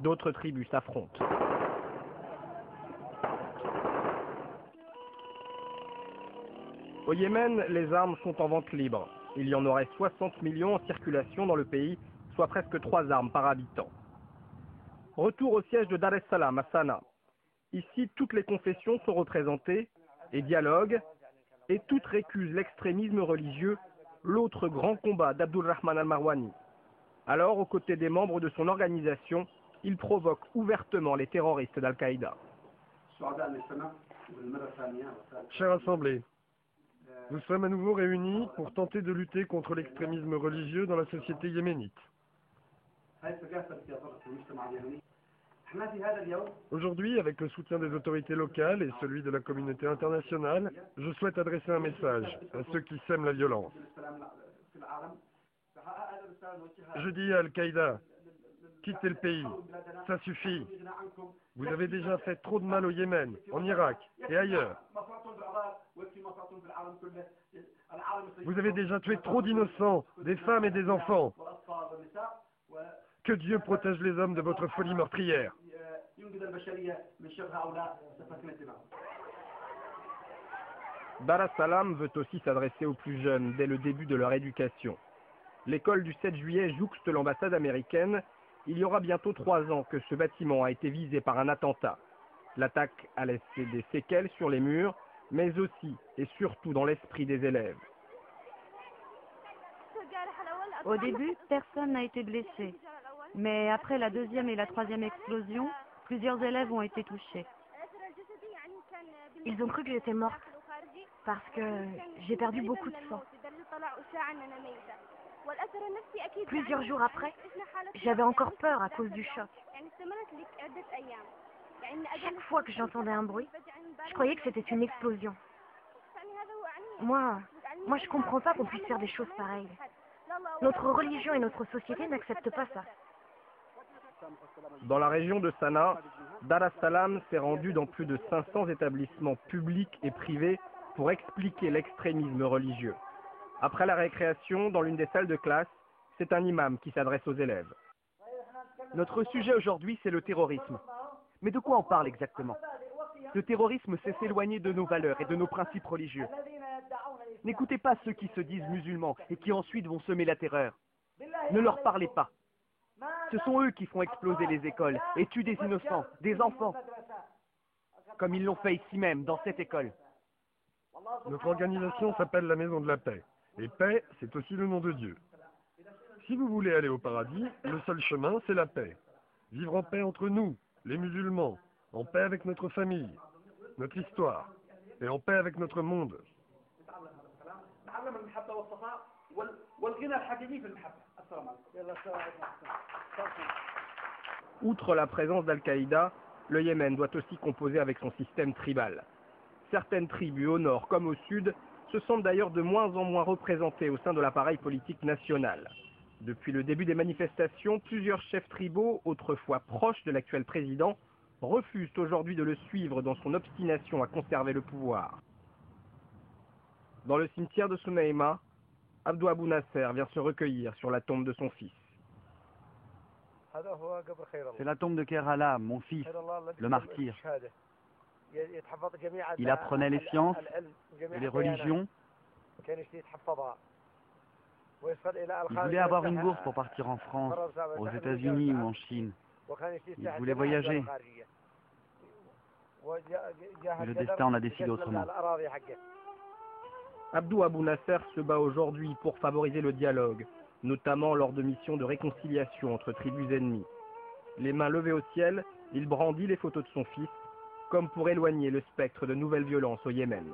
D'autres tribus s'affrontent. Au Yémen, les armes sont en vente libre. Il y en aurait 60 millions en circulation dans le pays, soit presque 3 armes par habitant. Retour au siège de Dar es Salaam à Sanaa. Ici, toutes les confessions sont représentées et dialoguent, et toutes récusent l'extrémisme religieux, l'autre grand combat d'Abdulrahman al-Marwani. Alors, aux côtés des membres de son organisation, il provoque ouvertement les terroristes d'Al-Qaïda. Chère Assemblée, nous sommes à nouveau réunis pour tenter de lutter contre l'extrémisme religieux dans la société yéménite. Aujourd'hui, avec le soutien des autorités locales et celui de la communauté internationale, je souhaite adresser un message à ceux qui sèment la violence. Je dis à Al-Qaïda, quittez le pays, ça suffit. Vous avez déjà fait trop de mal au Yémen, en Irak et ailleurs. Vous avez déjà tué trop d'innocents, des femmes et des enfants. Que Dieu protège les hommes de votre folie meurtrière. Dar es Salaam veut aussi s'adresser aux plus jeunes dès le début de leur éducation. L'école du 7 juillet jouxte l'ambassade américaine. Il y aura bientôt 3 ans que ce bâtiment a été visé par un attentat. L'attaque a laissé des séquelles sur les murs, mais aussi et surtout dans l'esprit des élèves. Au début, personne n'a été blessé. Mais après la 2e et la 3e explosion, plusieurs élèves ont été touchés. Ils ont cru que j'étais morte parce que j'ai perdu beaucoup de sang. Plusieurs jours après, j'avais encore peur à cause du choc. Chaque fois que j'entendais un bruit, je croyais que c'était une explosion. Moi, je comprends pas qu'on puisse faire des choses pareilles. Notre religion et notre société n'acceptent pas ça. Dans la région de Sanaa, Dar es Salaam s'est rendu dans plus de 500 établissements publics et privés pour expliquer l'extrémisme religieux. Après la récréation, dans l'une des salles de classe, c'est un imam qui s'adresse aux élèves. Notre sujet aujourd'hui, c'est le terrorisme. Mais de quoi on parle exactement? Le terrorisme, c'est s'éloigner de nos valeurs et de nos principes religieux. N'écoutez pas ceux qui se disent musulmans et qui ensuite vont semer la terreur. Ne leur parlez pas. Ce sont eux qui font exploser les écoles et tuent des innocents, des enfants, comme ils l'ont fait ici même, dans cette école. Notre organisation s'appelle la Maison de la Paix. Et paix, c'est aussi le nom de Dieu. Si vous voulez aller au paradis, le seul chemin, c'est la paix. Vivre en paix entre nous, les musulmans, en paix avec notre famille, notre histoire, et en paix avec notre monde. Outre la présence d'Al-Qaïda, le Yémen doit aussi composer avec son système tribal. Certaines tribus au nord comme au sud se sentent d'ailleurs de moins en moins représentées au sein de l'appareil politique national. Depuis le début des manifestations, plusieurs chefs tribaux, autrefois proches de l'actuel président, refusent aujourd'hui de le suivre dans son obstination à conserver le pouvoir. Dans le cimetière de Sounaïma, Abdou Abou Nasser vient se recueillir sur la tombe de son fils. C'est la tombe de Kerala, mon fils, le martyr. Il apprenait les sciences et les religions. Il voulait avoir une bourse pour partir en France, aux États-Unis ou en Chine. Il voulait voyager. Mais le destin en a décidé autrement. Abdou Abou Nasser se bat aujourd'hui pour favoriser le dialogue, notamment lors de missions de réconciliation entre tribus ennemies. Les mains levées au ciel, il brandit les photos de son fils, comme pour éloigner le spectre de nouvelles violences au Yémen.